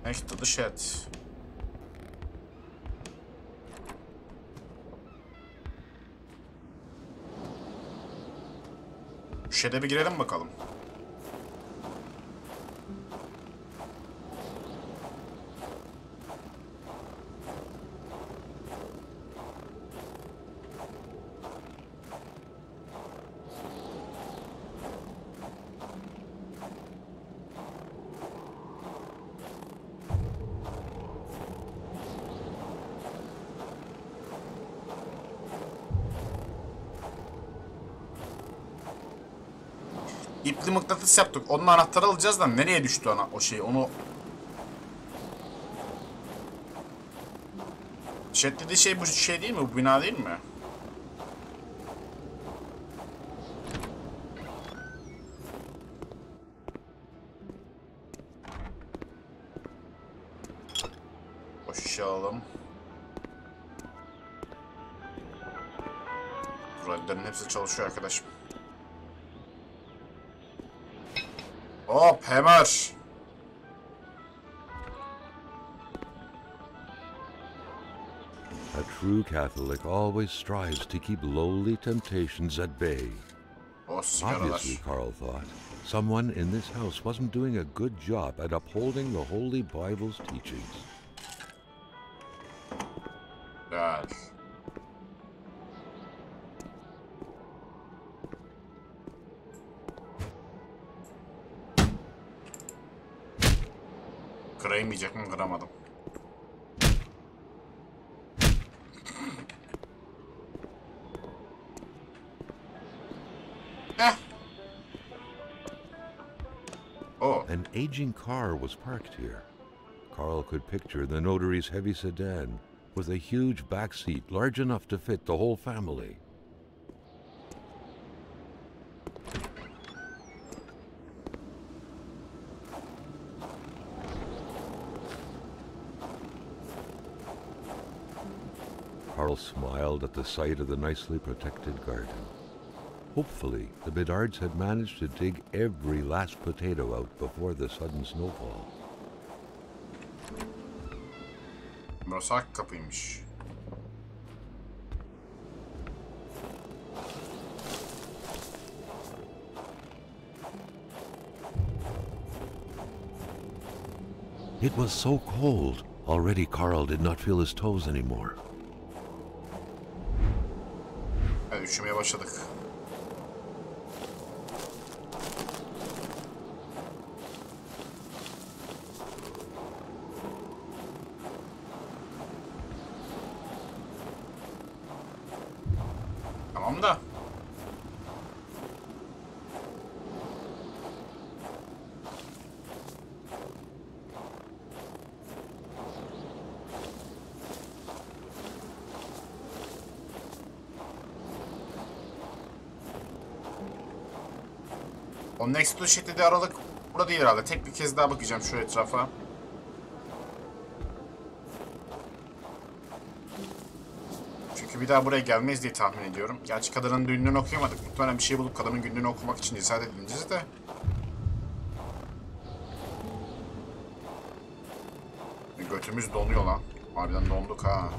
Connect the chat. Şu şeyde bir girelim bakalım. İpli mıknatıs yaptık. Onun anahtarı alacağız da nereye düştü o şey? Onu... Chat dediği şey bu şey değil mi? Bu bina değil mi? O şişe alalım. Radyoların hepsi çalışıyor arkadaşım. Hop hemer. A true Catholic always strives to keep lowly temptations at bay. Obviously, Carl thought, someone in this house wasn't doing a good job at upholding the Holy Bible's teachings. Güzel. Kıramayacak mı? Kıramadım. Oh. An aging car was parked here. Carl could picture the notary's heavy sedan with a huge back seat large enough to fit the whole family. Carl smiled at the sight of the nicely protected garden. Hopefully, the Bedards had managed to dig every last potato out before the sudden snowfall. Burası hak kapıymış. It was so cold, already Carl did not feel his toes anymore. Evet, üşümeye başladık. Tamam da. O NASIL şekli aralık burada değil herhalde. Tek bir kez daha bakacağım şu etrafa. Çünkü bir daha buraya gelmeyiz diye tahmin ediyorum. Gerçi kadının günlüğünü okuyamadık. Muhtemelen bir şey bulup kadının günlüğünü okumak için cesaret edineceğiz de. Götümüz donuyor lan. Harbiden donduk ha.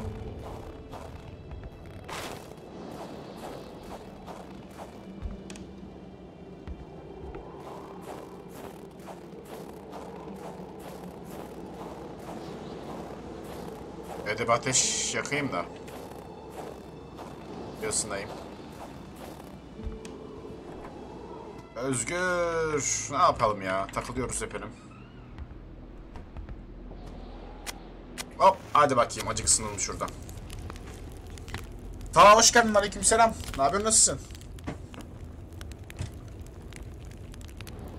Evde bir ateş yakayım da. Bir ısınayım. Özgür. Ne yapalım ya? Takılıyoruz efendim. Hop. Hadi bakayım. Acık ısınalım şuradan. Tamam, hoş geldin. Aleykümselam. Ne yapıyorsun? Nasılsın?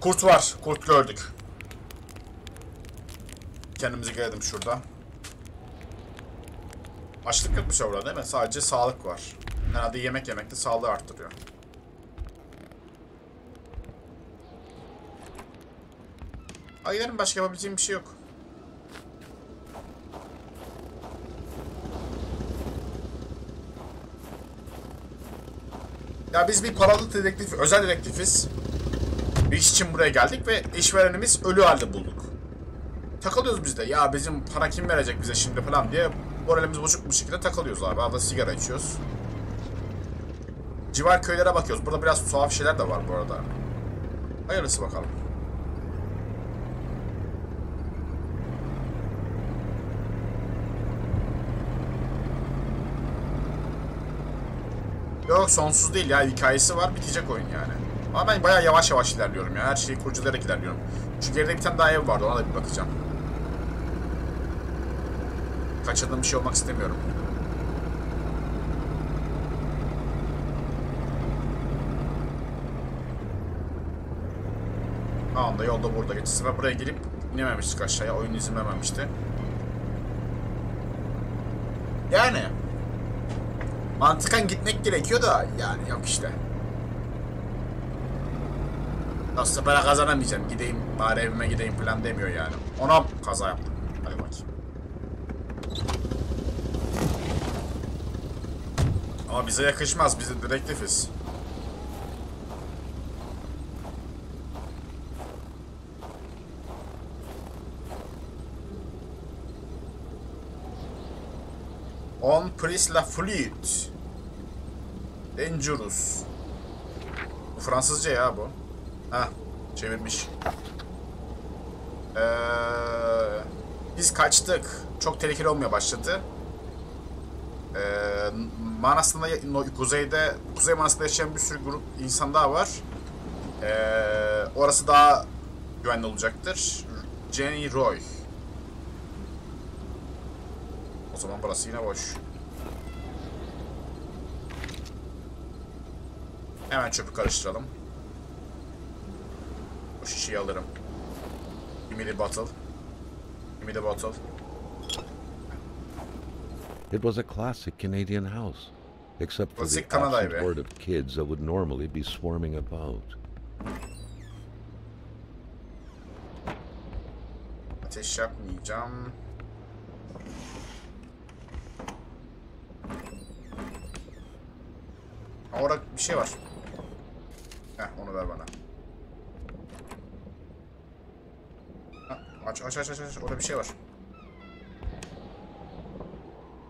Kurt var. Kurt gördük. Kendimizi geldim şurada. Açlık yok bir şey burada değil mi? Sadece sağlık var. Herhalde yemek yemekte sağlığı arttırıyor. Hayır, başka yapabileceğim bir şey yok. Ya biz bir paralı dedektif, özel dedektifiz. Bir iş için buraya geldik ve işverenimiz ölü halde bulduk. takılıyoruz biz de. Ya bizim para kim verecek bize şimdi falan diye moralimiz bozuk bir şekilde takılıyoruz abi. Arada sigara içiyoruz. Civar köylere bakıyoruz. Burada biraz tuhaf şeyler de var bu arada. Hayırlısı bakalım. Yok sonsuz değil ya, hikayesi var, bitecek oyun yani. Ama ben bayağı yavaş yavaş ilerliyorum ya, her şeyi kurcalayarak ilerliyorum. Şu geride bir tane daha ev vardı, ona da bir bakacağım. Kaçırdığım bir şey olmak istemiyorum. Anda yolda burada geçti. Sefer buraya gelip inememiştik aşağıya, oyun izin vermemişti. Yani mantıken gitmek gerekiyor da yani yok işte. Nasıl para kazanamayacağım, gideyim bari evime gideyim falan demiyor yani. Ona kaza yaptım. Hadi bakayım. Ama bize yakışmaz, biz de dedektifiz. On prise la flûte. Dangerous. Bu Fransızca ya bu. Heh, çevirmiş. Biz kaçtık. Çok tehlikeli olmaya başladı. Manastır'da, Kuzey Manastır'da yaşayan bir sürü grup insan daha var. Orası daha güvenli olacaktır. Jenny Roy. O zaman burası yine boş. Hemen çöpü karıştıralım. Bu şişeyi alırım. Give me the bottle. Give me the bottle. It was a classic Canadian house, except for the Klasik Kanada absent evi. horde of kids that would normally be swarming about. Ateş yapmayacağım. Orada bir şey var. Heh, onu ver bana. Aç. Orada bir şey var.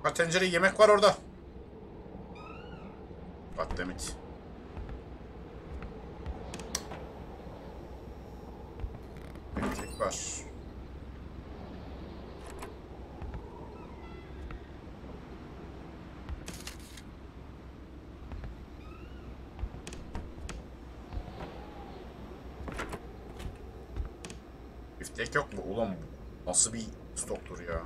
Bak tencereye yemek var orada. Goddammit. Elektrik var. Biftek yok mu? Ulan nasıl bir stoktur ya?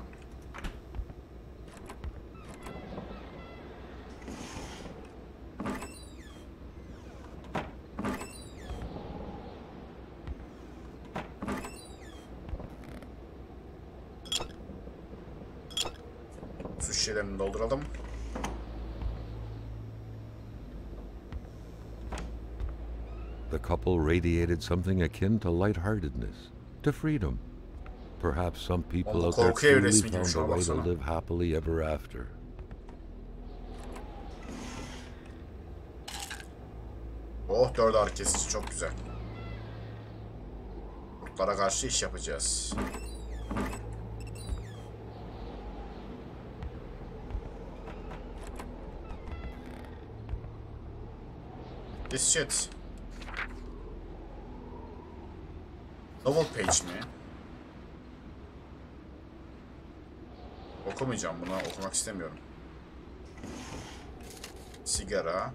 Su şişelerini dolduralım. The couple radiated something akin to lightheartedness, to freedom. Perhaps some people out there truly found the way to live happily ever after. Oh, 4 ağrı kesici çok güzel. Kurtlara karşı iş yapacağız. This shit. Novel page mi? Okumayacağım bunu, okumak istemiyorum. Sigara.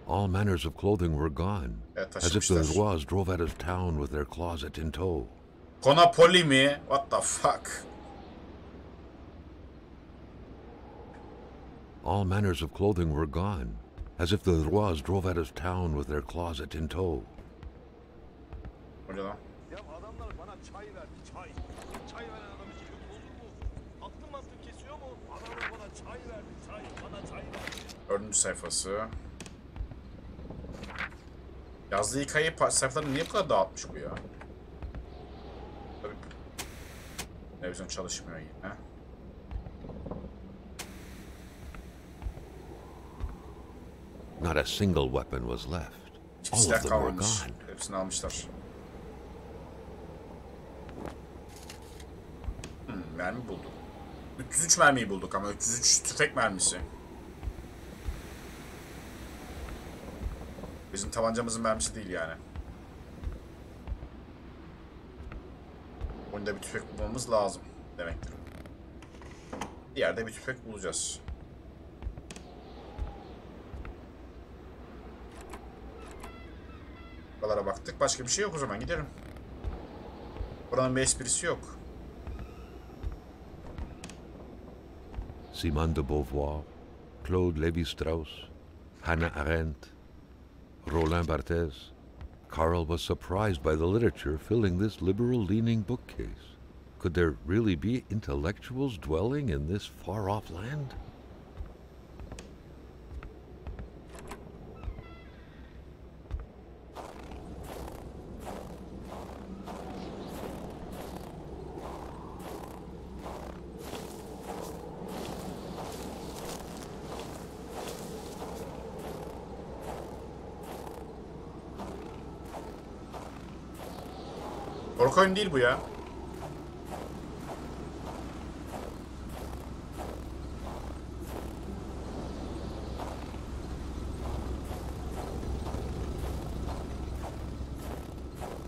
All manners of clothing were gone, Evet, as if the Rois drove out of town with their closet in tow. KONA poli mi? What the fuck? All manners of clothing were gone, as if the Rois drove out of town with their closet in tow. O ne lan? Ya adamlar bana çay verdi, çay. Çay veren adam için bozuk mu? Aklım aklım kesiyor mu? Adamlar bana çay verdi, çay. Bana çay verdi. 4. sayfası. Yazdığı hikaye sayfalarını niye bu kadar dağıtmış bu ya? Tabii. Televizyon çalışmıyor yine. Not a single weapon was left. Hiçbir All of silah them were kalmamış. gone. Hepsini almışlar. Mermi bulduk. 303 mermiyi bulduk ama 303 tüfek mermisi. Bizim tabancamızın mermisi değil yani. Oyunda bir tüfek bulmamız lazım demektir. Bir yerde bir tüfek bulacağız. Buralara baktık. Başka bir şey yok o zaman. Gidelim. Buranın bir esprisi yok. Simone de Beauvoir, Claude Lévi-Strauss, Hannah Arendt, Roland Barthes. Carl was surprised by the literature filling this liberal-leaning bookcase. Could there really be intellectuals dwelling in this far-off land? Korku oyun değil bu ya.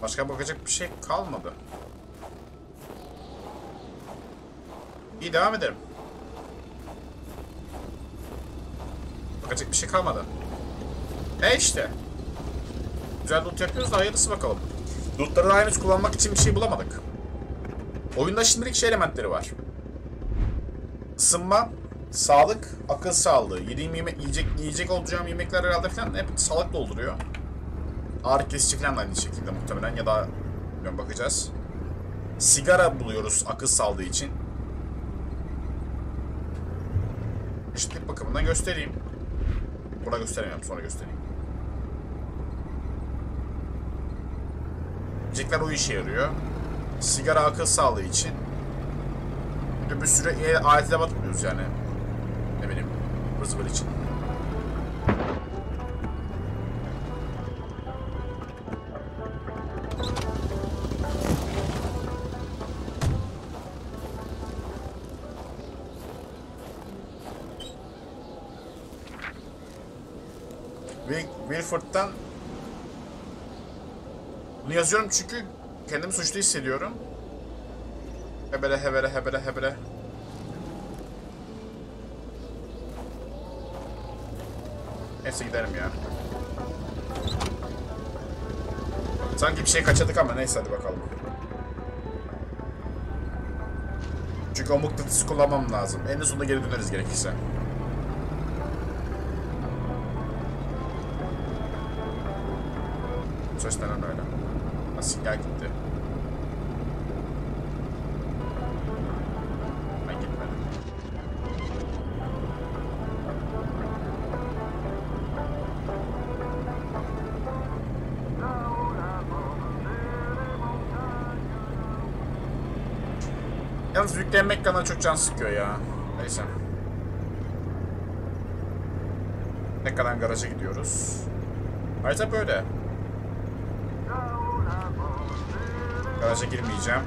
Başka bakacak bir şey kalmadı. İyi, devam edelim. Bakacak bir şey kalmadı. İşte. Güzel loot yapıyoruz da hayırlısı bakalım. Lootları da henüz kullanmak için bir şey bulamadık. Oyunda şimdilik şey elementleri var. Isınma, sağlık, akıl sağlığı. Yiyecek olacağım yemekler herhalde falan hep sağlık dolduruyor. Ağrı kesici falan da aynı şekilde muhtemelen, ya da bilmiyorum, bakacağız. Sigara buluyoruz akıl sağlığı için. İşte bakımından göstereyim. Burada gösteremiyorum, sonra göstereyim. Yiyecekler o işe yarıyor. Sigara akıl sağlığı için. Bir sürü alet edevat buluyoruz yani. Ne bileyim, hızlı için. Wilford'dan bunu yazıyorum çünkü kendimi suçlu hissediyorum. Hebele hebele hebele hebele. Neyse gidelim ya. Sanki bir şey kaçırdık ama neyse, hadi bakalım. Çünkü o mıknatısı kullanmam lazım. En sonunda geri döneriz gerekirse. Söylenen öyle. Nasıl gel gitti. Ben gitmedim. Yalnız yüklenmek kadar çok can sıkıyor ya. Neyse. Ne kadar garaja gidiyoruz. Harita böyle. Garaja girmeyeceğim.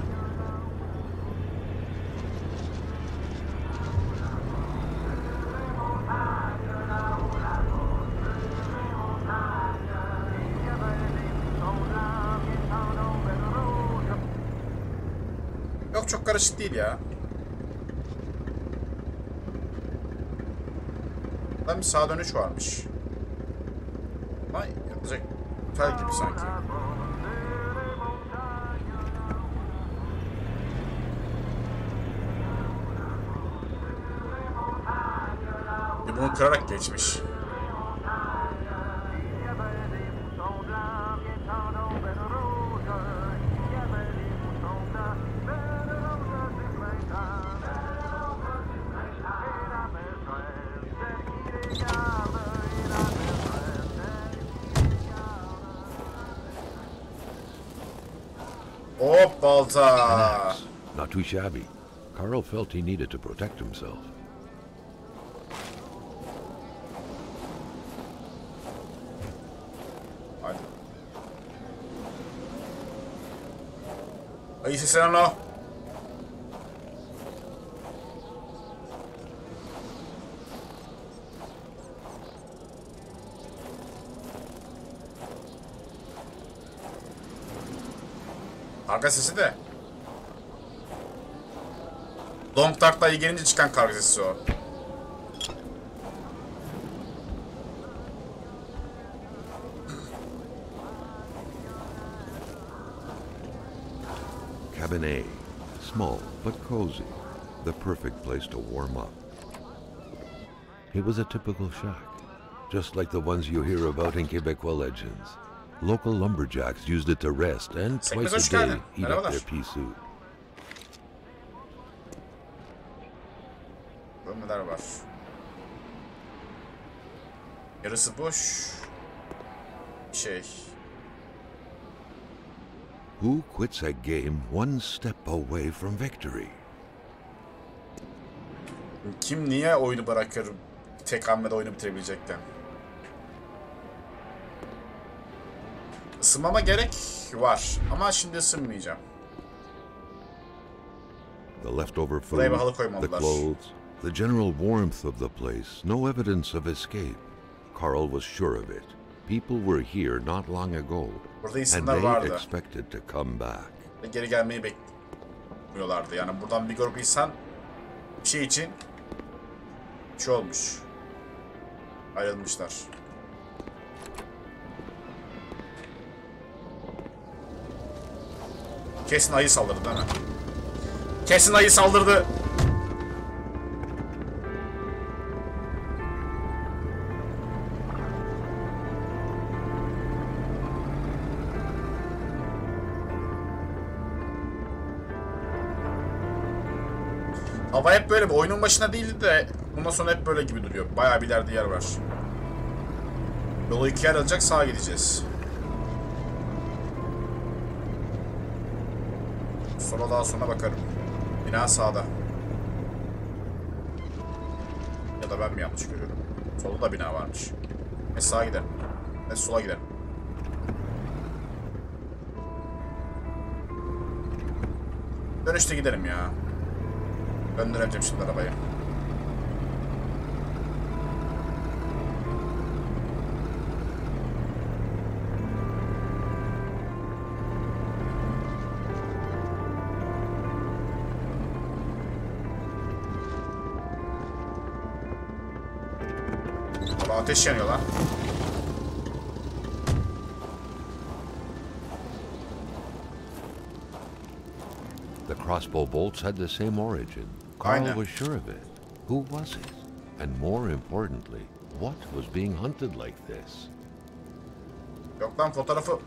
Yok, çok karışık değil ya. Lan bir sağa dönüş varmış. Ama yapacak otel gibi sanki. Bunu kırarak geçmiş. Hop balta. Not too shabby. Carl felt he needed to protect himself. Hadi. Ayı seslen o. Karga sesi de. Long Dark'la iyi gelince çıkan karga sesi o. Cabin A, small but cozy, the perfect place to warm up. It was a typical shack, just like the ones you hear about in Quebecois legends. Local lumberjacks used it to rest and twice a day heat up their pea soup. Bölmeler var. Yarısı boş. Who quits a game one step away from victory? Kim niye oyunu bırakır tek hamlede oyunu bitirebilecekken? Isınmama gerek var ama şimdi ısınmayacağım. The leftover food, the clothes, the general warmth of the place, no evidence of escape. Carl was sure of it. People were here not long ago, and they expected to come back. Geri gelmeyi bekliyorlardı. Yani buradan bir grup insan bir şey için olmuş. Ayrılmışlar. Kesin ayı saldırdı değil mi? Kesin ayı saldırdı. Hava hep böyle, oyunun başına değildi de bundan sonra hep böyle gibi duruyor. Bayağı bir ileride yer var. Yolu ikiye ayrılacak, sağa gideceğiz. Sola daha sonra bakarım. Bina sağda. Ya da ben mi yanlış görüyorum? Solda da bina varmış. Sağa gidelim. Sola gidelim. Dönüşte gidelim ya. Döndüreceğim şimdi arabayı. Ama ateş yanıyor lan. The crossbow bolts had the same origin. Carl was sure of it. Who was it? And more importantly, what was being hunted like this? Yok lan fotoğrafı.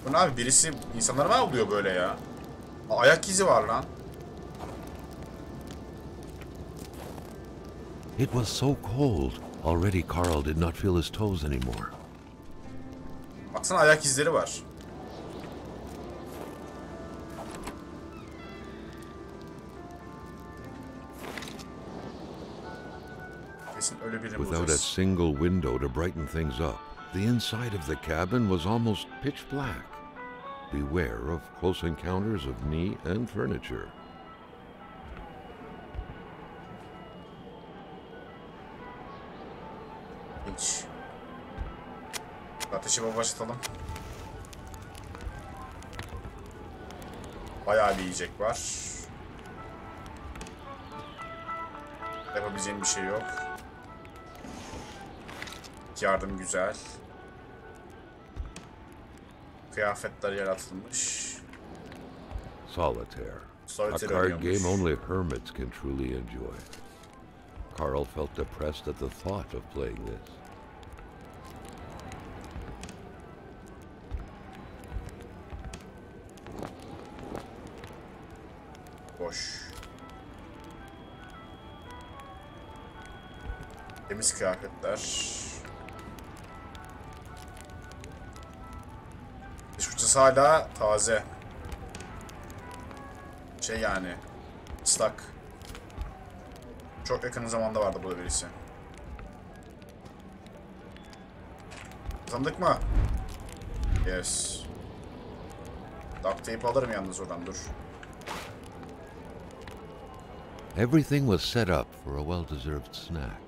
Bu ne abi? Birisi insanları mı avlıyor böyle ya? Ayak izi var lan. It was so cold. Already Carl did not feel his toes anymore. Baksana ayak izleri var. Without a single window to brighten things up, the inside of the cabin was almost pitch black. Beware of close encounters of knee and furniture. Hiç. Ateşi başlatalım. Bayağı bir yiyecek var. Yapabileceğim bir şey yok. Yardım güzel. Kıyafetler yaratılmış. Solitaire. A card game only hermits can truly enjoy. Carl felt depressed at the thought of playing this. Boş. Temiz kıyafetler. Diş fırçası hala taze. Yani ıslak. Çok yakın zamanda vardı burada birisi. Kazandık mı? Yes. Duct tape alırım yalnız oradan, dur. Everything was set up for a well-deserved snack.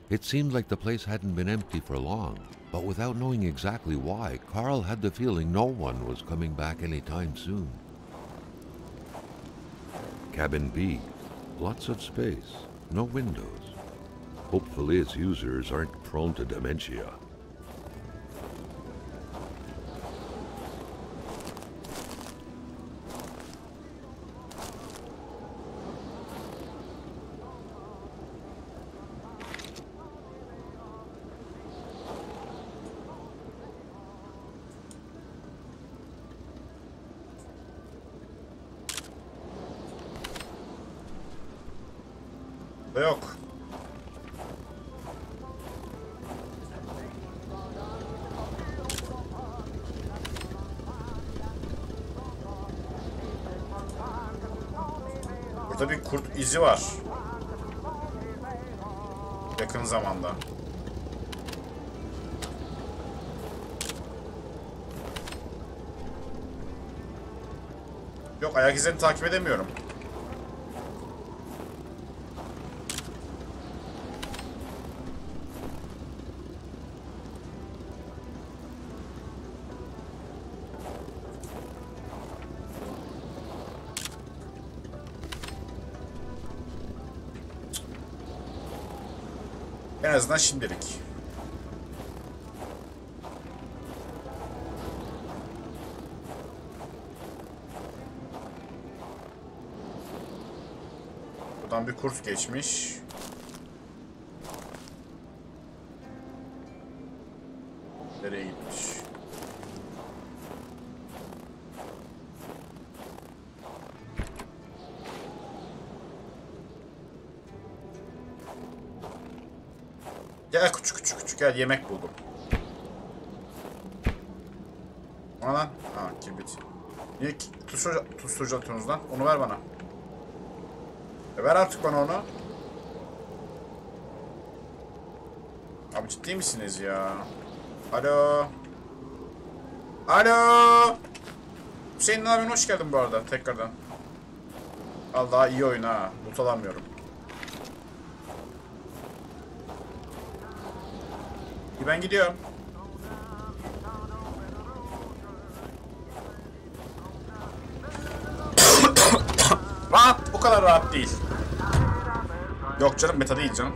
It seemed like the place hadn't been empty for long, but without knowing exactly why, Carl had the feeling no one was coming back anytime soon. Cabin B. Lots of space, no windows. Hopefully its users aren't prone to dementia. Yok. Burada bir kurt izi var. Yakın zamanda. Yok, ayak izlerini takip edemiyorum. En azından şimdilik. Buradan bir kurt geçmiş. Nereye gitmiş? Gel küçük gel, yemek buldum. Ona lan. Ha, kibrit. Niye tuzsuzca atıyorsunuz lan? Onu ver bana. Ver artık bana onu. Abi ciddi misiniz ya? Alo. Alo. Hüseyin abin hoş geldin bu arada tekrardan. Allah iyi oyun ha. Loot alamıyorum. Ben gidiyorum. Rahat, o kadar rahat değil. Yok canım, meta değil canım.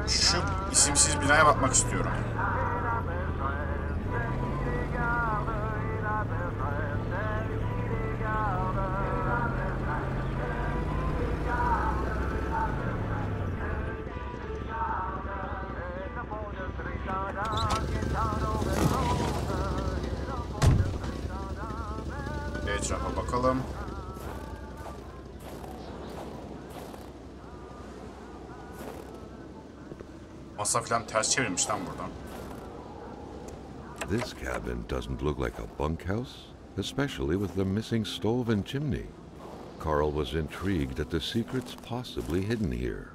Şu isimsiz binaya bakmak istiyorum. Etrafa bakalım. Masa falan ters çevirmiş lan buradan. This cabin doesn't look like a bunkhouse, especially with the missing stove and chimney. Carl was intrigued at the secrets possibly hidden here.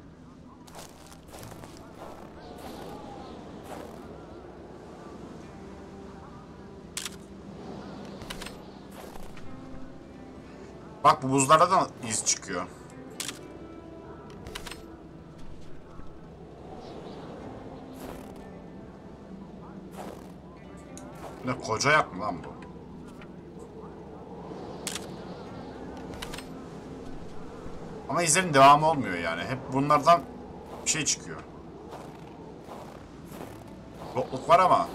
Bak, bu buzlarda da iz çıkıyor. Ne koca yak mı lan bu? Ama izlerin devamı olmuyor yani. Hep bunlardan bir şey çıkıyor. Yokluk var ama.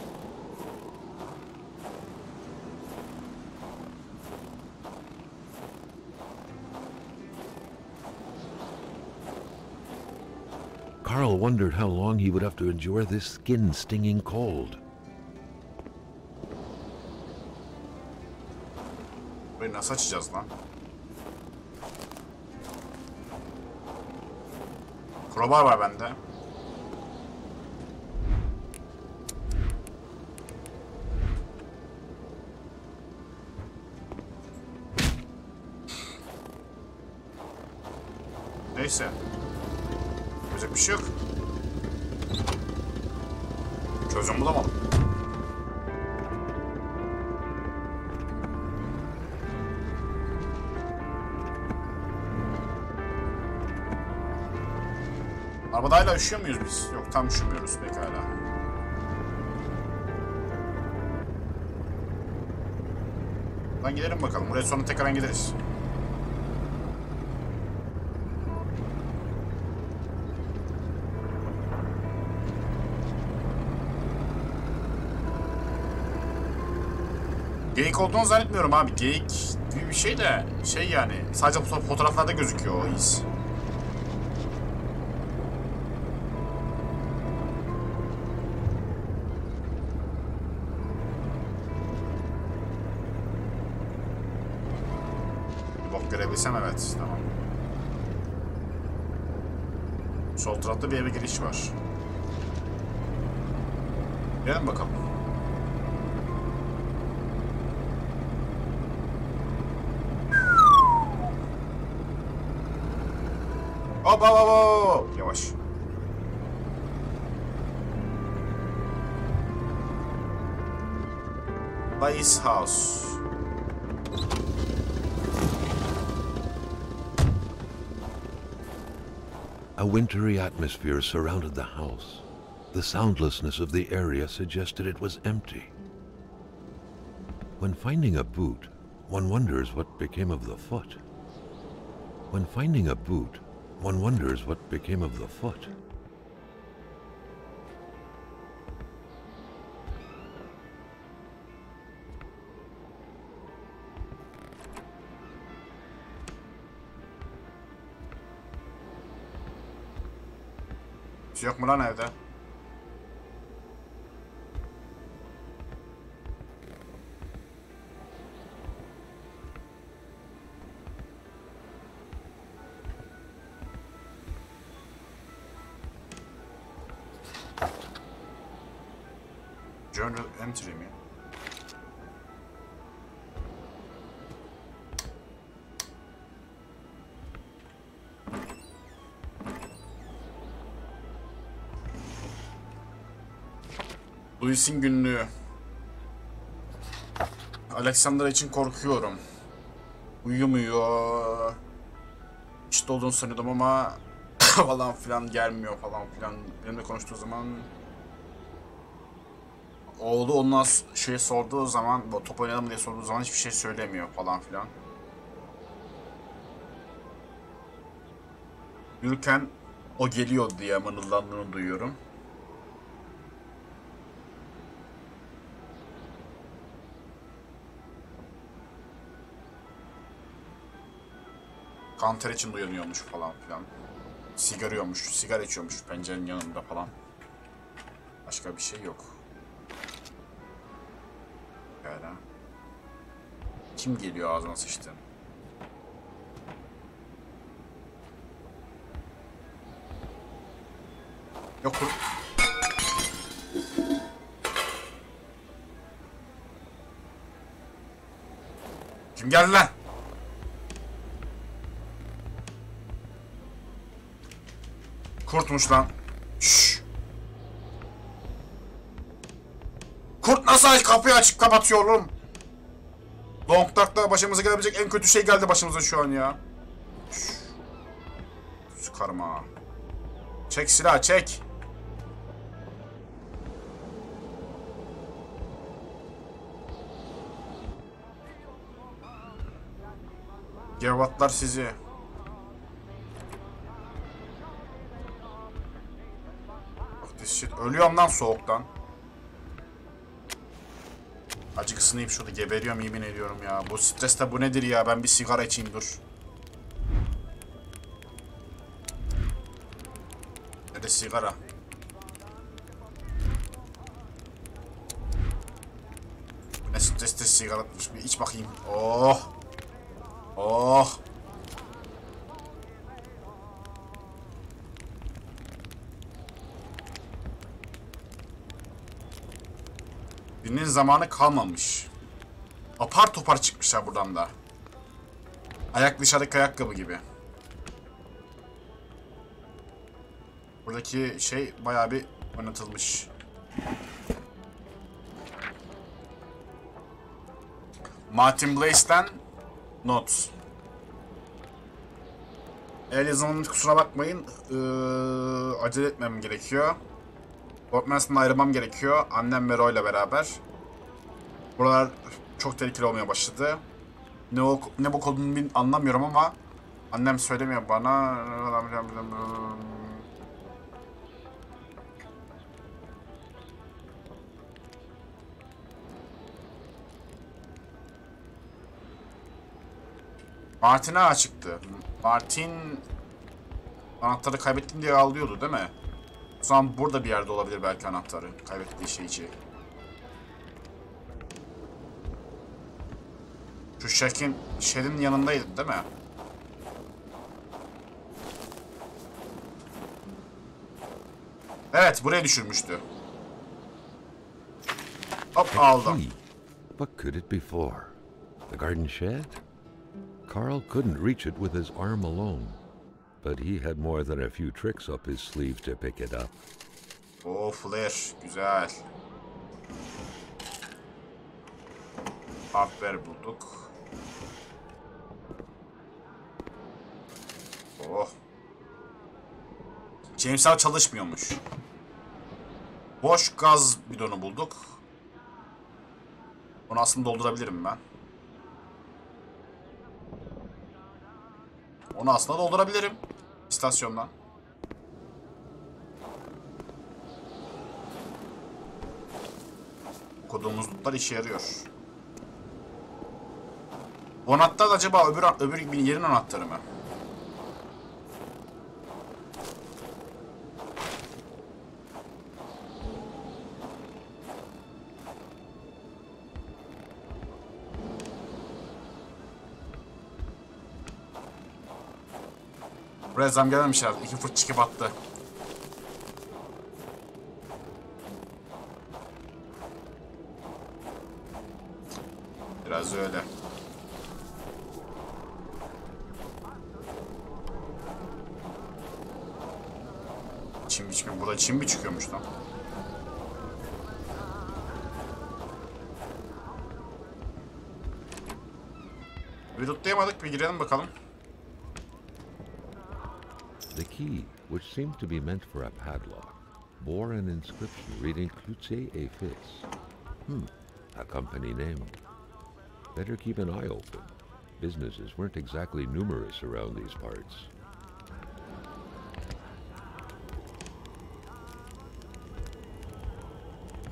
Carl wondered how long he would have to endure this skin-stinging cold. Burayı nasıl açacağız lan? Crowbar var bende. Neyse. Yapacak bir şey yok. Çözüm bulamadım. Arabada hala üşüyor muyuz biz? Yok, tam üşümüyoruz pekala. Lan gidelim bakalım. Buraya sonra tekrar gideriz. Geyik olduğunu zannetmiyorum abi. Geyik gibi bir şey de şey yani. Sadece fotoğraflarda gözüküyor o iz. Bok görebilsem evet. Tamam. Sol tarafta bir eve giriş var. Gidelim bakalım. Hop hop hop hop. Yavaş. Bay's house. A wintry atmosphere surrounded the house. The soundlessness of the area suggested it was empty. When finding a boot, one wonders what became of the foot. When finding a boot, one wonders what became of the foot. Yok mu lan evde? Journal entry mi? Louis'in günlüğü. Alexandra için korkuyorum. Uyumuyor. İşte olduğunu sanıyordum ama falan filan gelmiyor falan filan. Benimle konuştuğu zaman oğlu ondan şey sorduğu zaman, top oynayalım mı diye sorduğu zaman hiçbir şey söylemiyor falan filan. Yürürken o geliyor diye mırıldandığını duyuyorum. Kanter için uyanıyormuş falan filan. Sigara içiyormuş pencerenin yanında falan. Başka bir şey yok. Yani. Kim geliyor ağzıma sıçtı? Yok. Kim geldi lan? Kurtmuş lan. Şşş. Kurt nasıl kapıyı açıp kapatıyor oğlum? Long Dark'ta başımıza gelebilecek en kötü şey geldi başımıza şu an ya. Şşş. Sıkarım ha. Çek silah çek. Gevatlar sizi. Ölüyorum lan soğuktan. Acık ısınayım şurada, geberiyorum yemin ediyorum ya. Bu streste bu nedir ya? Ben bir sigara içeyim dur. Nerede sigara? Ne streste sigara atmış, bir iç bakayım. Oh. Oh. Birinin zamanı kalmamış. Apar topar çıkmışlar buradan da. Ayak dışarıdaki ayakkabı gibi. Buradaki şey bayağı bir oynatılmış. Martin Blaze'den not. El yazımının kusura bakmayın. Acele etmem gerekiyor. Portman'dan ayrılmam gerekiyor. Annem ve Roy ile beraber. Buralar çok tehlikeli olmaya başladı. Ne bu kodunu anlamıyorum ama annem söylemiyor bana. Martin'e açıktı. Martin anahtarı kaybettim diye ağlıyordu değil mi? O zaman burada bir yerde olabilir belki anahtarı. Kaybettiği şeyci. Şu Shed'in yanındaydı değil mi? Evet, buraya düşürmüştü. Hop, aldım. What could it be for? The garden shed? Carl couldn't reach it with his arm alone, but he had more than a few tricks up his sleeve to pick it up. Oh, flash. Güzel. Rehber bulduk. Oh. James Al çalışmıyormuş. Boş gaz bidonu bulduk. Onu aslında doldurabilirim ben. Onu aslında doldurabilirim. İstasyondan. Kodumuz lootlar işe yarıyor. Bu anahtar acaba öbür bir yerin anahtarı mı? Buraya zam gelmemiş herhalde. 2 fırt çıkıp attı. Biraz öyle. Çim biçimi. Burada çim mi çıkıyormuş lan? Bir tutlayamadık. Bir girelim bakalım. The key, which seemed to be meant for a padlock, bore an inscription reading Kuzey a company name. Better keep an eye open. Businesses weren't exactly numerous around these parts.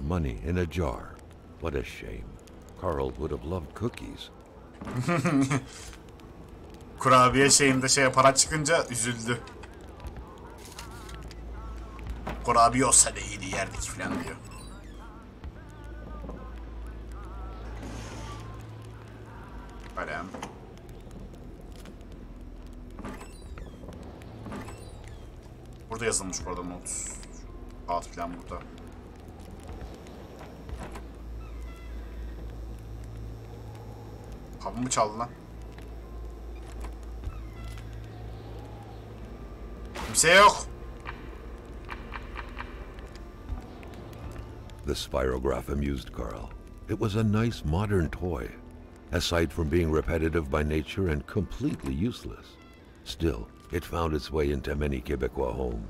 Money in a jar. What a shame. Carl would have loved cookies. Kurabiye şeyinde para çıkınca üzüldü. Kurabiye olsa da iyiydi yerdik falan diyor. Kalem. Burada yazılmış bu arada not. Saat falan burada. Kapımı çaldı lan. Kimse yok. The spirograph amused Carl. It was a nice modern toy, aside from being repetitive by nature and completely useless. Still, it found its way into many Quebecois homes.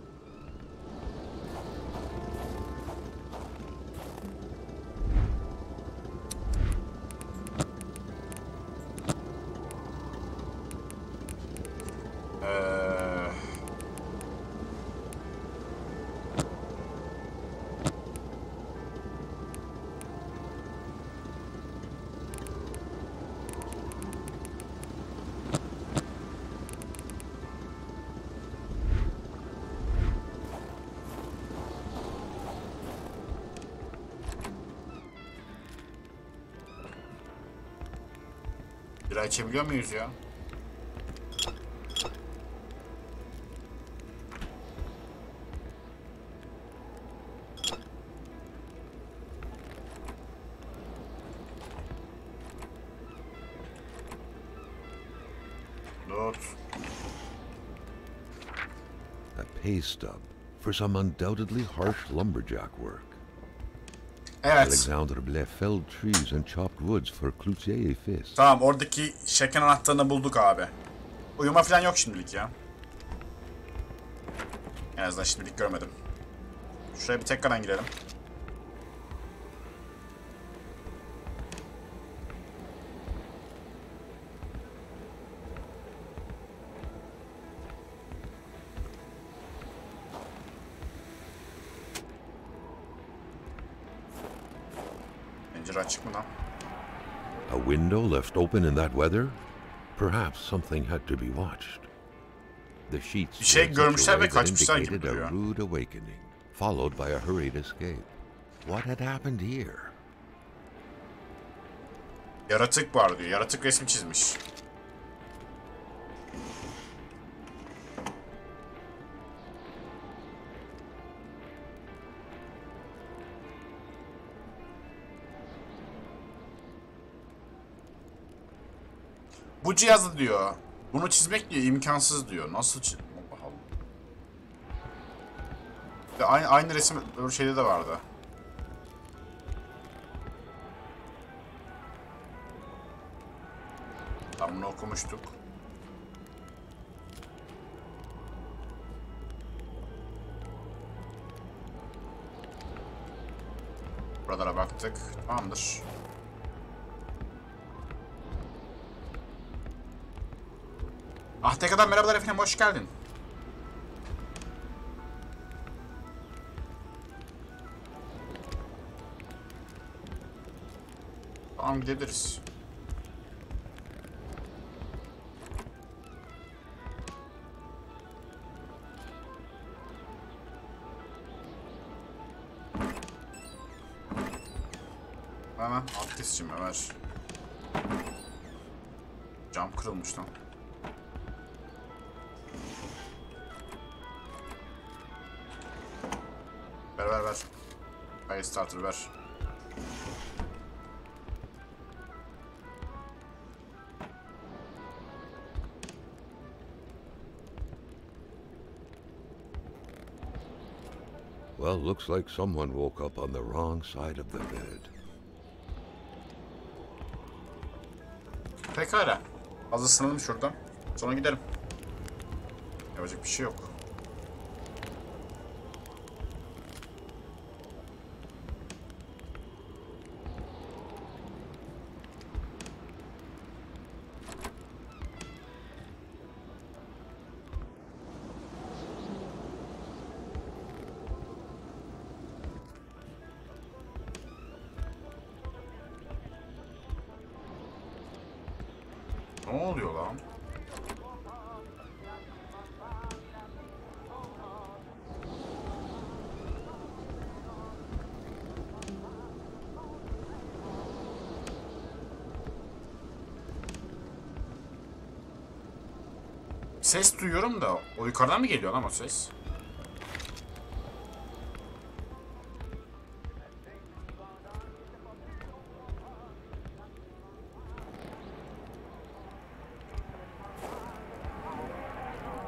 Bira içebiliyor muyuz ya? Not. A pay stub for some undoubtedly harsh lumberjack work. Evet. Alexandre Blais felled trees and chopped woods for cloutier et fils. Tamam, oradaki şeker anahtarını bulduk abi. Uyuma falan yok şimdilik ya. En azından şimdilik görmedim. Şuraya bir tekrardan girelim. Pencere açık mı lan? A window left open in that weather? Perhaps something had to be watched. The sheets Bir şey were in such a görmüşler ve way that kaçmışlar gibi indicated a duruyor. rude awakening, followed by a hurried escape. What had happened here? Yaratık var diyor. Yaratık resmi çizmiş. Bu cihazı diyor. Bunu çizmek diyor imkansız diyor. Nasıl Allah Allah. Aynı resim öbür şeyde de vardı. Tamam, bunu okumuştuk. Buralara baktık. Tamamdır. Ah, tekrardan merhabalar efendim, hoş geldin. Tamam, gidebiliriz. Hemen alt kesicim ver. Cam kırılmış lan. Ver. Fire starter ver. Well, looks like someone woke up on the wrong side of the bed. Pekala. Az ısınalım şuradan. Sonra gidelim. Yapacak bir şey yok. Ne oluyor lan? Ses duyuyorum da o yukarıdan mı geliyor lan o ses?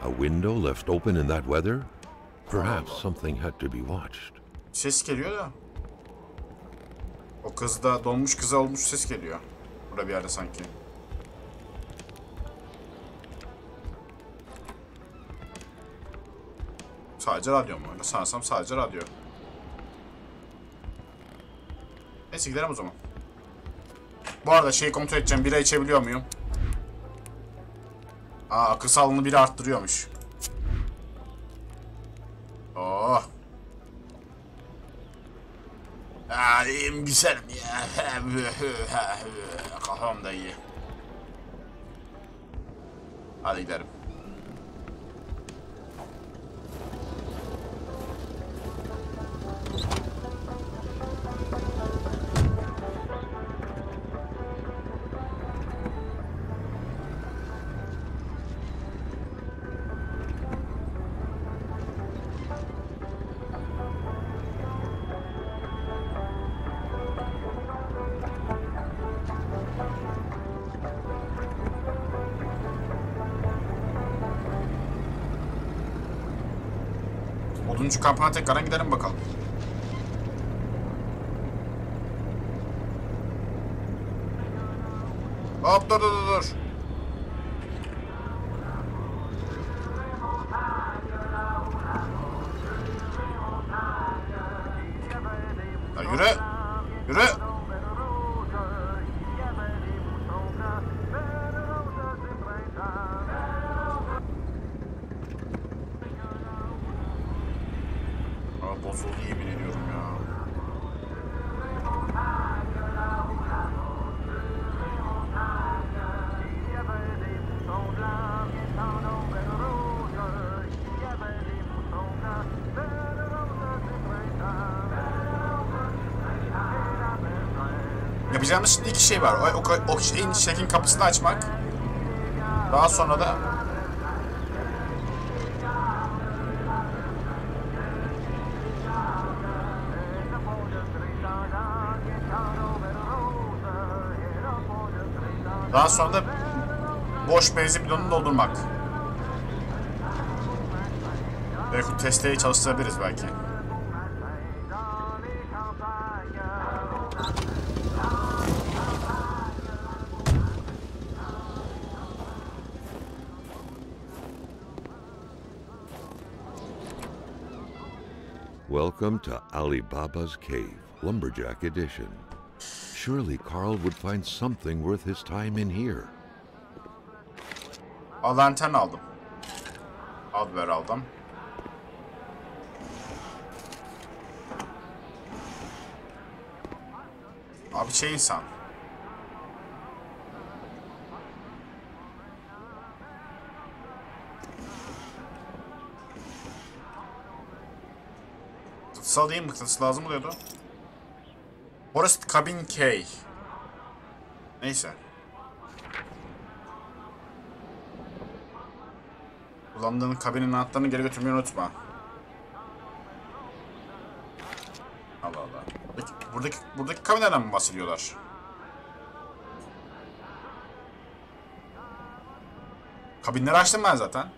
A window left open in that weather? Perhaps something had to be watched. Ses geliyor da. O kızda donmuş kıza olmuş ses geliyor. Burada bir yerde sanki. Sadece radyo mu? Öyle sanırsam sadece radyo. Neyse gidelim o zaman. Bu arada şeyi kontrol edeceğim. Bira içebiliyor muyum? Aa, akıl sağlığını biri arttırıyormuş. Oh. İyiyim güzelim ya. Kafam da iyi. Hadi gidelim. Oduncu kampına tekrardan gidelim bakalım. Hop dur. Ya yürü. Bozuldu yemin ediyorum ya. Yapacağımız şimdi iki şey var. O şeyin şeklin kapısını açmak. Daha sonra da boş benzin bidonunu doldurmak. Belki testeyi çalıştırabiliriz belki. Welcome to Ali Baba's Cave, Lumberjack Edition. Surely Carl would find something worth his time in here. Lantern aldım. Adver aldım. Abi şey insan. Mıknatıs değil mi? Mıknatıs lazım oluyordu. Burası kabin K. Neyse. Kullandığın kabinin anahtarını geri götürmeyi unutma. Allah Allah. Buradaki kabinlerden mi bahsediyorlar? Kabinleri açtım ben zaten.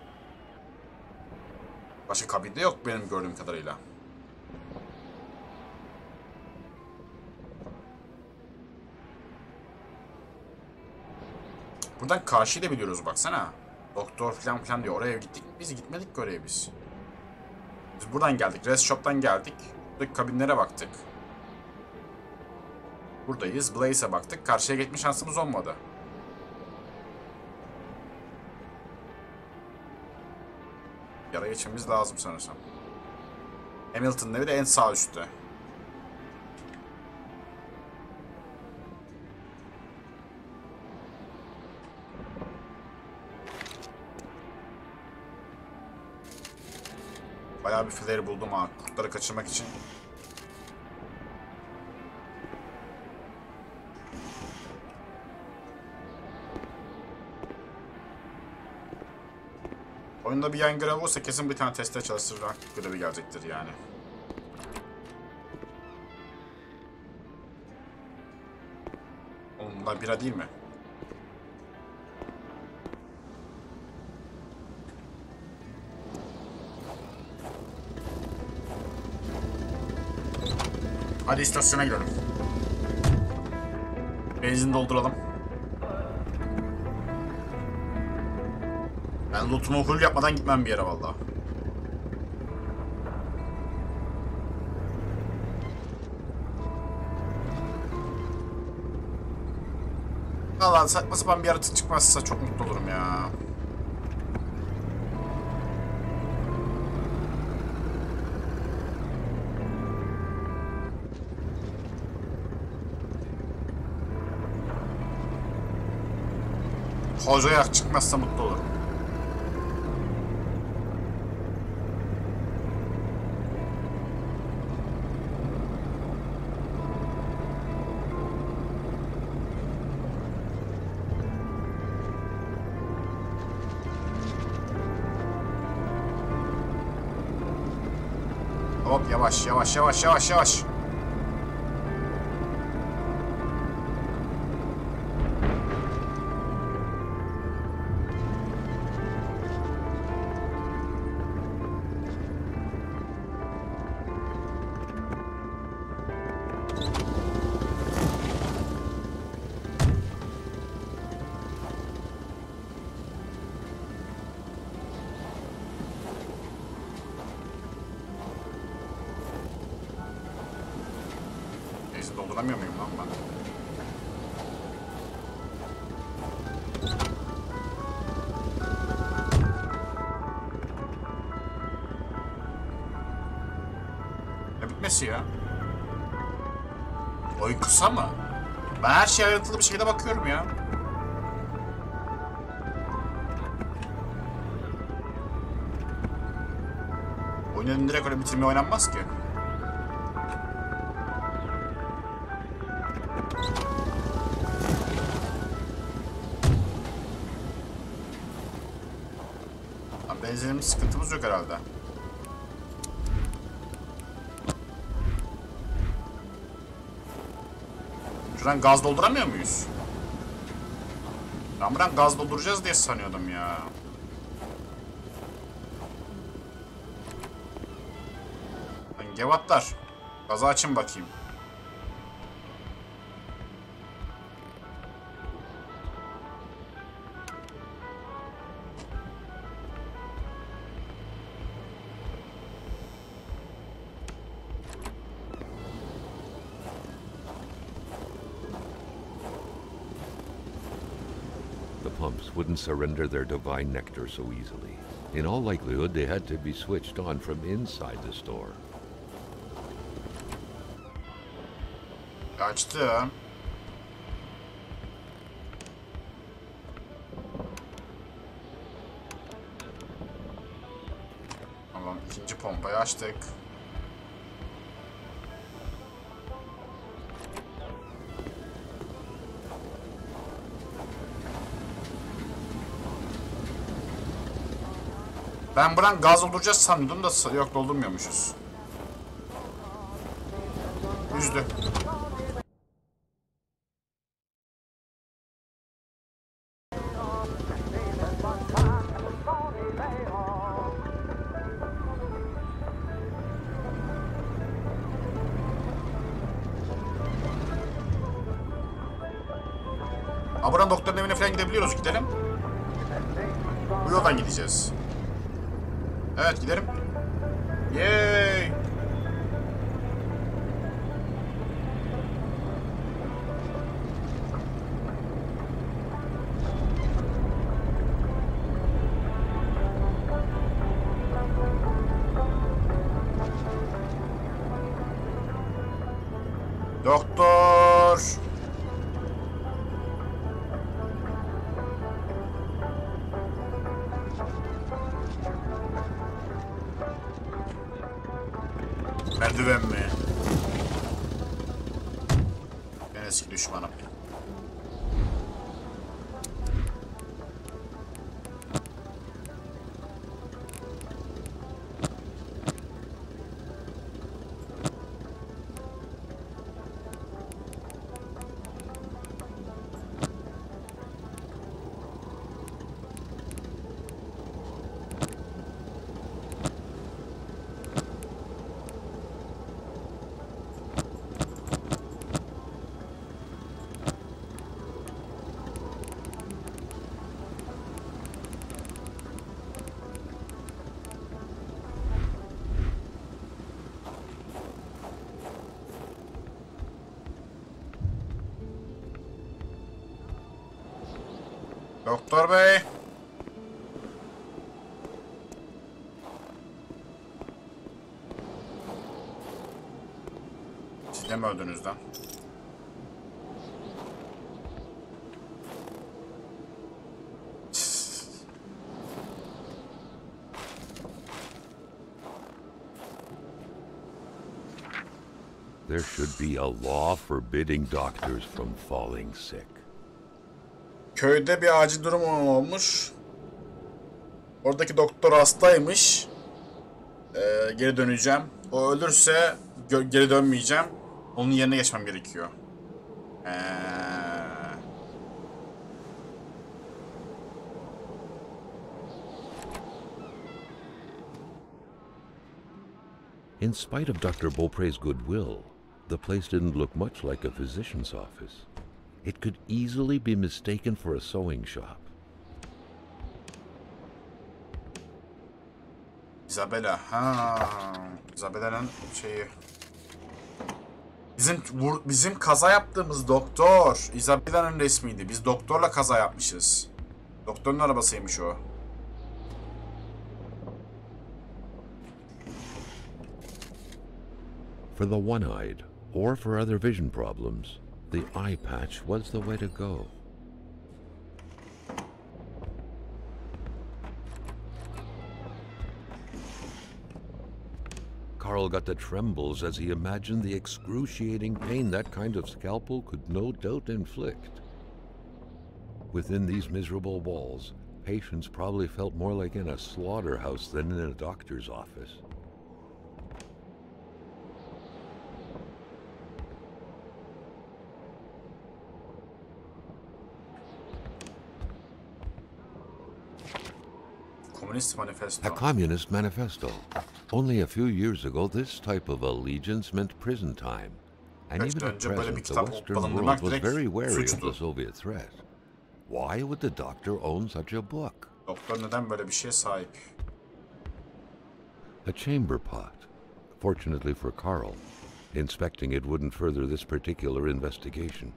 Başka kabinde yok benim gördüğüm kadarıyla. Buradan karşıyı da biliyoruz baksana. Doktor falan diyor. Oraya gittik. Biz gitmedik ki oraya biz. Biz buradan geldik. Rest Shop'tan geldik. Buradaki kabinlere baktık. Buradayız. Blaze'e baktık. Karşıya gitme şansımız olmadı. Yara geçmemiz lazım sanırsam. Hamilton'ın evi de en sağ üstte. Bayağı bir flare buldum ha. Kurtları kaçırmak için. Oyunda bir yan görev olursa kesin bir tane teste çalıştırmak görevi gelecektir yani. Oğlum bunlar bira değil mi? Hadi istasyona gidelim. Benzin dolduralım. Ben lootumu full yapmadan gitmem bir yere vallahi. Vallahi saçma sapan bir yaratık çıkmazsa çok mutlu olurum ya. Hocaya çıkmazsa mutlu olurum. Hop yavaş yavaş yavaş yavaş yavaş. Kullanamıyor muyum lan ben? Ne bitmesi ya? Oyun kısa mı? Ben her şeye ayrıntılı bir şekilde bakıyorum ya. Oyunun direkt öyle bitirmeye oynanmaz ki. Benzinimiz sıkıntımız yok herhalde. Şuradan gaz dolduramıyor muyuz? Ben buradan gaz dolduracağız diye sanıyordum ya. Lan gevatlar. Gazı açın bakayım. The pumps wouldn't surrender their divine nectar so easily. In all likelihood, they had to be switched on from inside the store. Açtım. Tamam, ikinci pompayı açtık. Ben buradan gaz dolduracağız sanıyordum da yok, doldurmuyormuşuz. Üzdü. Buradan doktorun evine falan gidebiliyoruz, gidelim. Bu yoldan gideceğiz. Evet, gidelim. Yay! Doktor! Merdiven mi? En eski düşmanım. Doktor bey. Siz de mi öldünüz lan? There should be a law forbidding doctors from falling sick. Köyde bir acil durum olmuş. Oradaki doktor hastaymış. Geri döneceğim. O ölürse geri dönmeyeceğim. Onun yerine geçmem gerekiyor. In spite of Dr. Beaupre's goodwill, the place didn't look much like a physician's office. It could easily be mistaken for a sewing shop. Isabella. Ha, Isabella'nın şeyi. Bizim kaza yaptığımız doktor. Isabella'nın resmiydi. Biz doktorla kaza yapmışız. Doktorun arabasıymış o. For the one-eyed, or for other vision problems, the eye patch was the way to go. Carl got the trembles as he imagined the excruciating pain that kind of scalpel could no doubt inflict. Within these miserable walls, patients probably felt more like in a slaughterhouse than in a doctor's office. Manifesto. A communist manifesto. Only a few years ago, this type of allegiance meant prison time. And even at present, the Western world was very wary of the Soviet threat. Why would the doctor own such a book? Doktor neden böyle bir şeye sahip? A chamber pot. Fortunately for Carl, inspecting it wouldn't further this particular investigation.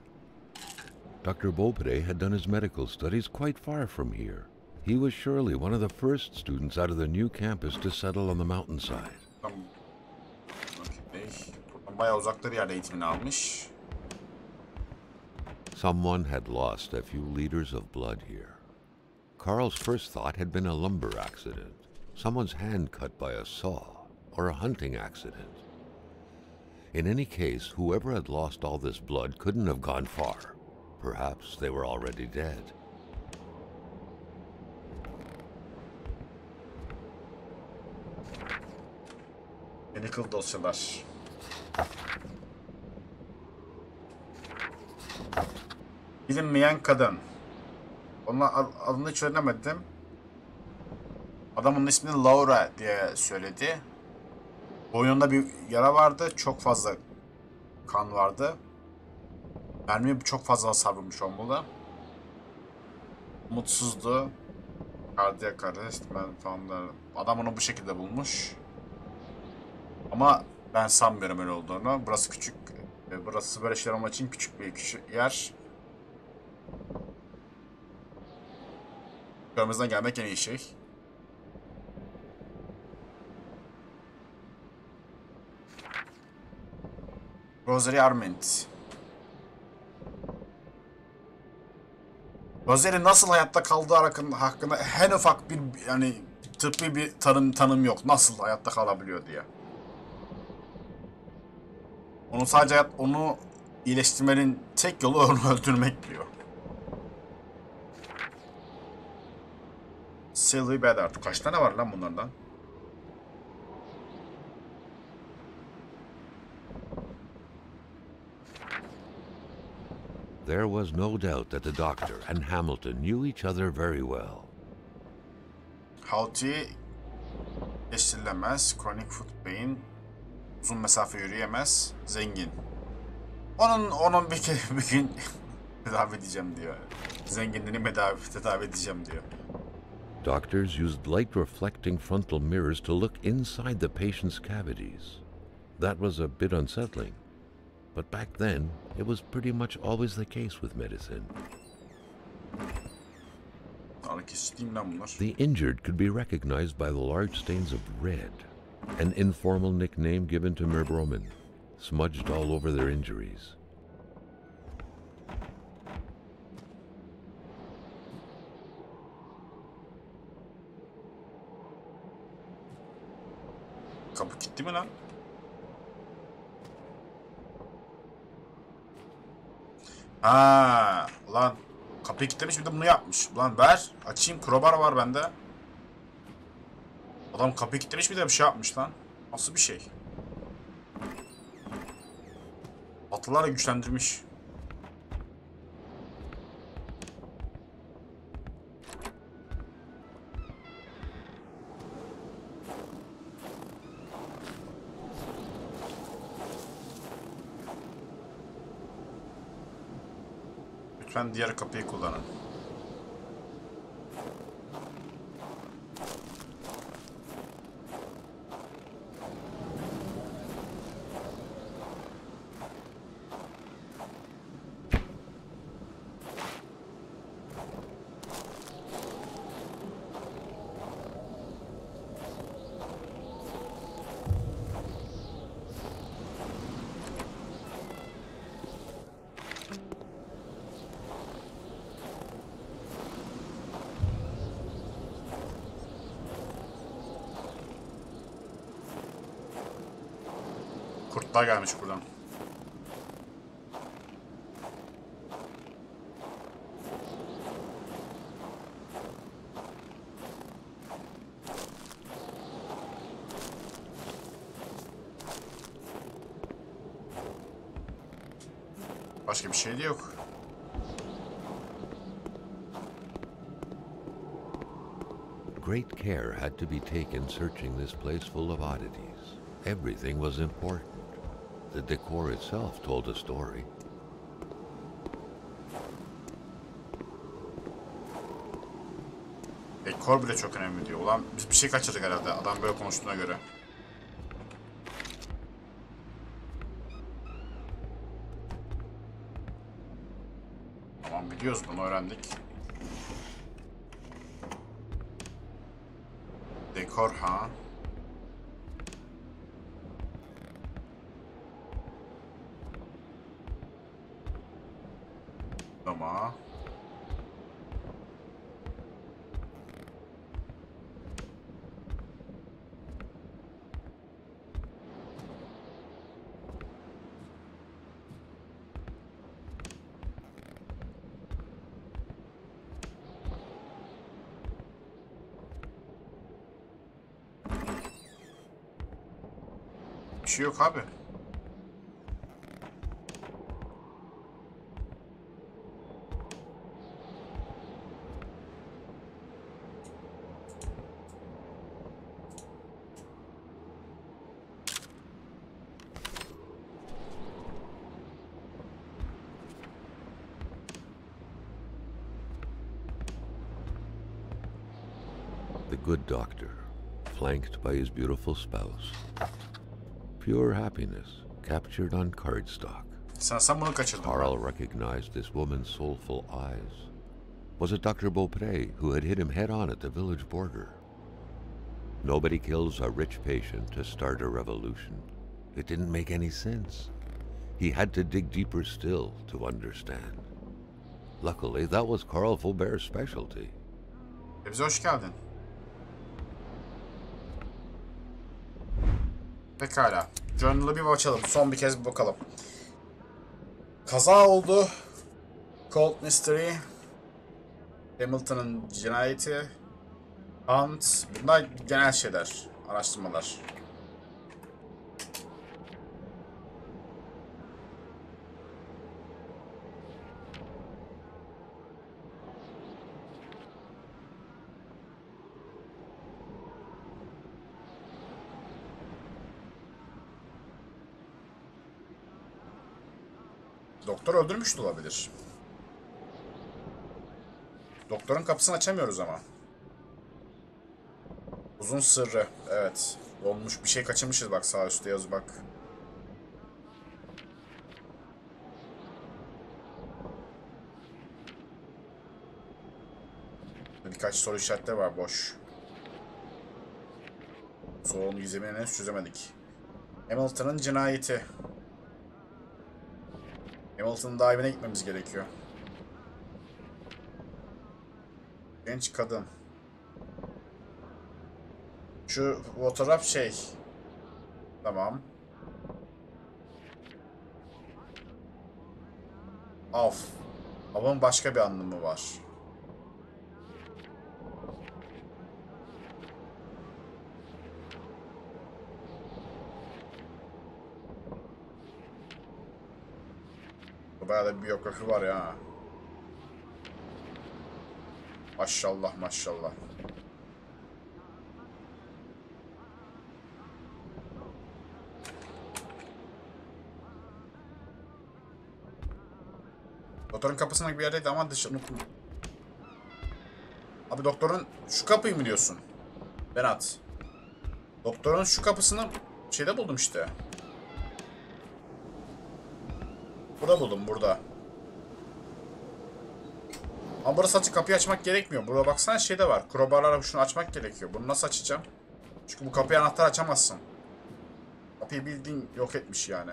Dr. Beaupre had done his medical studies quite far from here. He was surely one of the first students out of the new campus to settle on the mountainside. Bayağı uzakta bir yerde eğitimini almış. Someone had lost a few liters of blood here. Carl's first thought had been a lumber accident, someone's hand cut by a saw, or a hunting accident. In any case, whoever had lost all this blood couldn't have gone far. Perhaps they were already dead. Medical dosyalar. Bilinmeyen kadın. Onun adını hiç öğrenemedim. Adamın ismini Laura diye söyledi. Boynunda bir yara vardı. Çok fazla kan vardı. Mermi çok fazla hasar vurmuş olmalı. Mutsuzdu. Kardiyak arrest. Adam onu bu şekilde bulmuş. Ama ben sanmıyorum öyle olduğunu. Burası küçük. Burası böyle şeyler olmak için küçük bir yer. Görmezden gelmek en iyi şey. Rosary Arment. Rosary nasıl hayatta kaldığı hakkında en ufak bir yani tıbbi bir tanım yok. Nasıl hayatta kalabiliyor diye. Onu sadece onu iyileştirmenin tek yolu onu öldürmek diyor. Sylvie Bedard. Kaç tane var lan bunlardan? There was no doubt that the doctor and Hamilton knew each other very well. Houghty geçirilemez. Chronic foot pain. Uzun mesafe yürüyemez. Zengin. Onun bir gün tedavi edeceğim diyor. Zenginliğini tedavi edeceğim diyor. Doctors used light reflecting frontal mirrors to look inside the patient's cavities. That was a bit unsettling. But back then, it was pretty much always the case with medicine. The injured could be recognized by the large stains of red, an informal nickname given to Merbromen, smudged all over their injuries. Kapı gitti mi lan? Ha, ulan kapıyı kilitlemiş bir de bunu yapmış. Ulan ver, açayım, crowbar var bende. Adam kapıyı kilitlemiş bir de bir şey yapmış lan. Nasıl bir şey? Atlılar güçlendirmiş. Lütfen diğer kapıyı kullanın. Notlar gelmiş buradan. Başka bir şey de yok. Great care had to be taken searching this place full of oddities. Everything was important. The decor itself told a story. Dekor bile çok önemli diyor. Ulan biz bir şey kaçırdık herhalde adam böyle konuştuğuna göre. Tamam biliyoruz bunu öğrendik. Dekor ha. Tamam. Bir şey yok abi. The good doctor, flanked by his beautiful spouse. Pure happiness, captured on cardstock. Sen bunu kaçırdın. Carl recognized this woman's soulful eyes. Was it Dr. Beaupré who had hit him head-on at the village border? Nobody kills a rich patient to start a revolution. It didn't make any sense. He had to dig deeper still to understand. Luckily, that was Carl Faubert's specialty. Bize hoş geldin. Pekala. Journal'ı bir açalım. Son bir kez bir bakalım. Kaza oldu. Cold Mystery. Hamilton'ın cinayeti. Hunt. Bunlar genel şeyler. Araştırmalar. Doktor öldürmüş de olabilir. Doktorun kapısını açamıyoruz ama. Uzun sırrı. Evet. Olmuş bir şey kaçırmışız bak sağ üstte yazı bak. Birkaç soru işaretleri var boş. Sorunun gizemini henüz çözemedik. Hamilton'ın cinayeti. Hamilton'ın daha evine gitmemiz gerekiyor. Genç kadın. Şu fotoğraf şey. Tamam. Of. Avın başka bir anlamı var. Bayağı da bir biyografi var ya. Maşallah maşallah. Doktorun kapısına bir yerdeydi ama dışı unuttum. Abi doktorun şu kapıyı mı diyorsun? Benat. Doktorun şu kapısını şeyde buldum işte. Burada buldum burada. Ama burası açık kapıyı açmak gerekmiyor. Burada baksana şeyde var. Crowbar'larla şunu açmak gerekiyor. Bunu nasıl açacağım? Çünkü bu kapıyı anahtar açamazsın. Kapıyı bildiğin yok etmiş yani.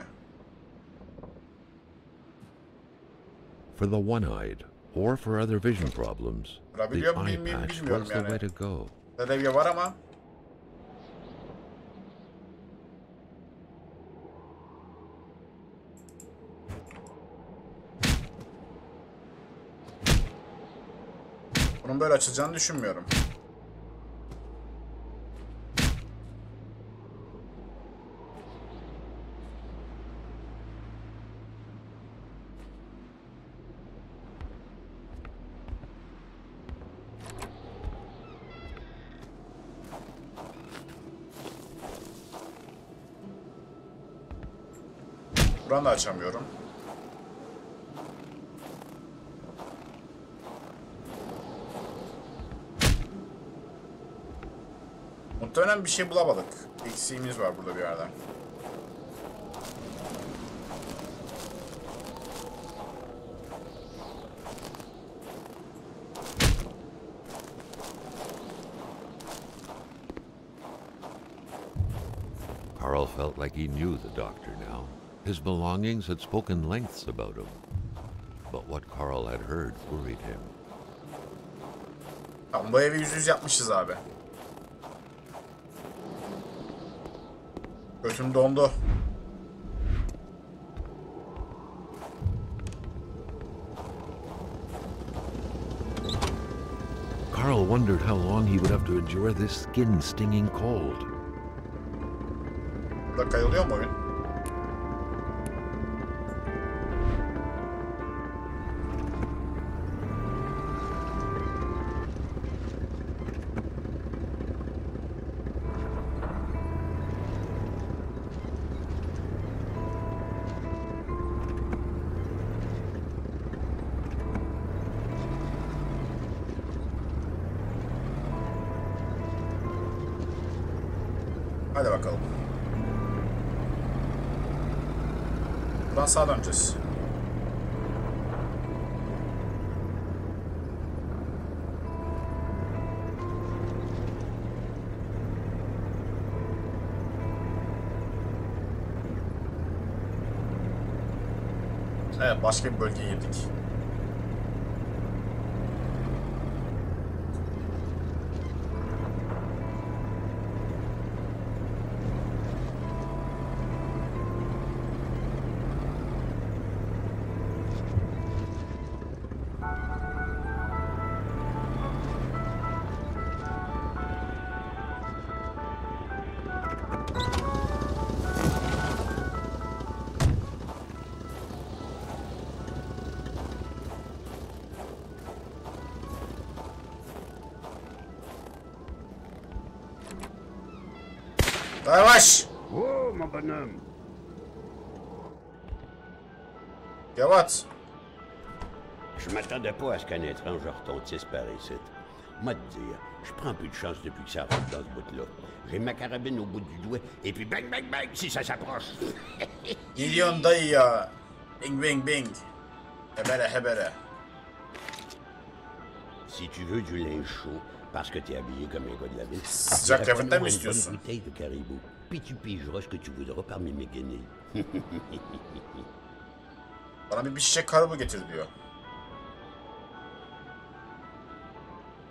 For the one-eyed, or for other vision problems, the eye patch was the way to go. Levye var ama Ben böyle açılacağını düşünmüyorum. Buranı da açamıyorum. Muhtemelen bir şey bulamadık. Eksiğimiz var burada bir yerde. Carl felt like he knew the doctor now. His belongings had spoken lengths about him. But what Carl had heard worried him. Tamam, bu evi %100 yapmışız abi. Götüm dondu. Carl wondered how long he would have to endure this skin-stinging cold. Burada kayılıyor mu oyun? Hadi bakalım. Buradan sağa döneceğiz. Evet, başka bir bölgeye girdik. Yavaş! Oh, mon bonhomme! Yavaş! Je m'attendais pas à ce qu'un étrange retentisse par ici. Moi te dire, je prends plus de chance depuis que ça rentre dans ce bout-là. J'ai ma carabine au bout du doigt, et puis bang, bang, bang, si ça s'approche. Geliyorsun dayı ya. Bing bing bing. Hebere hebere. Si tu veux du linge chaud, parce que t'es habillé comme un gars de la ville, Sıcak kıyafetler mi une istiyorsun? bonne bouteille de caribou, puis tu pigeras ce que tu voudras par mes mécaniques. Bana bir şişe karabu getir diyor.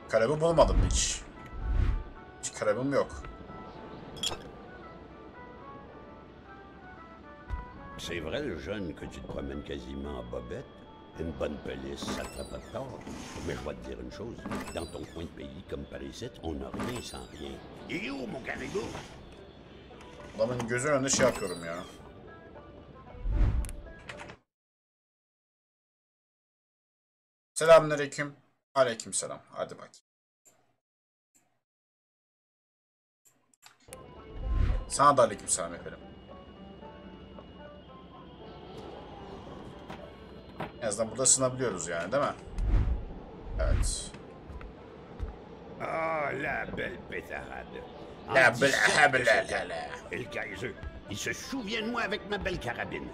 Karabu bulmadım hiç. Hiç karabum yok. C'est vrai, le jeune, que tu te promènes quasiment en bobette. Une bonne police, ça te fait pas de tort. Mais je vais te dire une chose, dans ton coin de pays, comme par ici, on n'a rien sans rien. Il est où, mon caribou? Adamın gözü önünde şey yapıyorum ya. Selamünaleyküm. Aleykümselam. Hadi bak. Sana da aleykümselam efendim. En azından burada sınabiliyoruz yani, değil mi? Evet. Ah, la belle pétarade. La En belle 17 de cette pétarade. année, Et le Kaiser, il se souvient de moi avec ma belle carabine.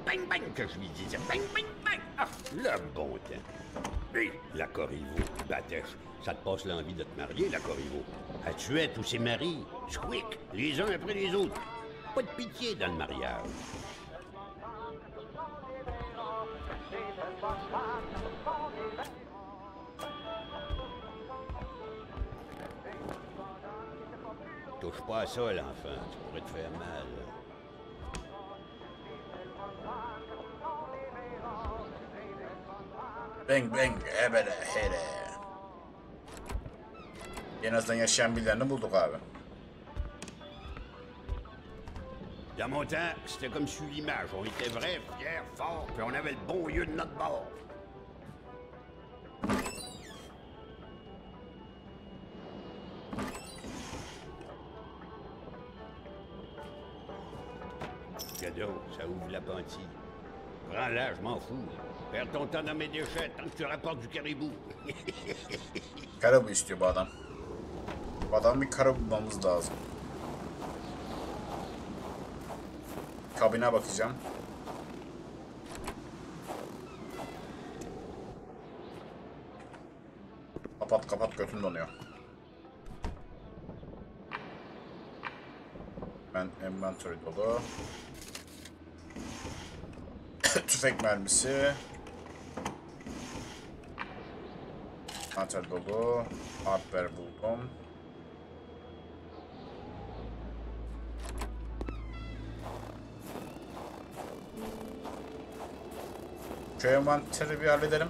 Bang, bang, que je lui disais. Bang, bang, bang. Ah, le bon temps. Et la Corriveau, Batèche, ça te passe l'envie de te marier, la Corriveau. Elle tuait tous ses maris. Squick, les uns après les autres. Pas de pitié dans le mariage. Touche pas à ça, l'enfant. Tu pourrais te faire mal. Bang bang hebele hele. En azından yaşayan birilerini bulduk abi. Dans mon temps, c'était comme sur l'image. On était vrais, fiers, forts, puis on avait le bon lieu de notre bord. Cadeau, ça ouvre l'appentis. Prends-la, je m'en fous. Perds ton temps dans mes déchets tant que tu rapportes du caribou. Karabu istiyor bu adam. Bu adam bir karabu bulmamız lazım. Kabine bakacağım. Kapat kapat, götüm donuyor. Ben inventory dolu. Tüfek mermisi. Anahtar dolu. Hardware buldum. Şu envanteri bir halledelim.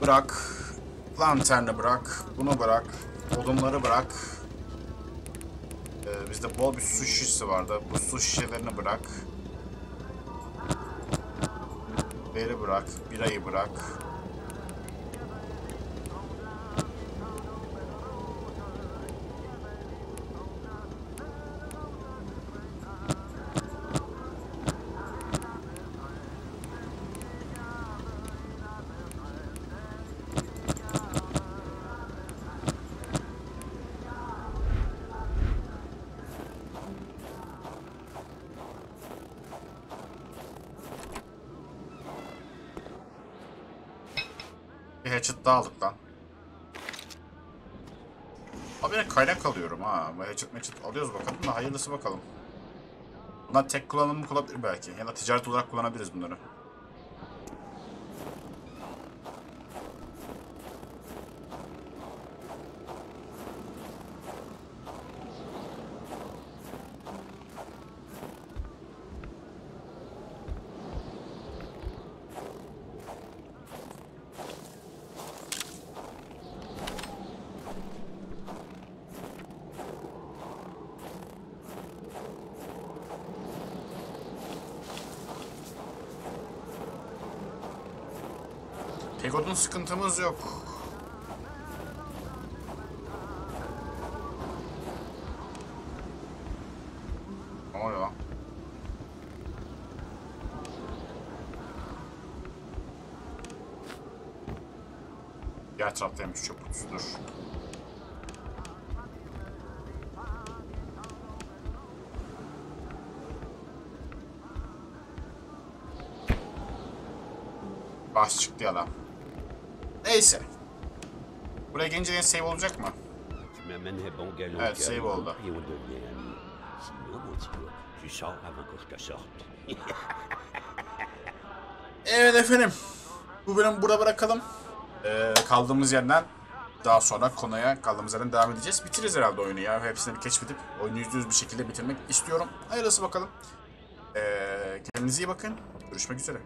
Bırak. Lanterni bırak. Bunu bırak. Odunları bırak. Bizde bol bir su şişesi vardı. Bu su şişelerini bırak. Beri bırak. Birayı bırak. Bir hatchet daha aldık lan. Abi yine kaynak alıyorum ha. Bu hatchet alıyoruz bakalım da hayırlısı bakalım. Bunlar tek kullanımlık olabilir belki. Ya da ticaret olarak kullanabiliriz bunları. Tek odun sıkıntımız yok. Ne oluyor lan? Diğer taraftaymış çöp kutusu, dur. Baş çıktı ya lan. Neyse. Buraya gelince yine save olacak mı? Evet, save oldu. Evet efendim. Bu bölümü burada bırakalım. Kaldığımız yerden daha sonra konuya kaldığımız yerden devam edeceğiz. Bitiririz herhalde oyunu ya. Hepsini bir keşfedip oyunu %100 bir şekilde bitirmek istiyorum. Hayırlısı bakalım. Kendinize iyi bakın. Görüşmek üzere.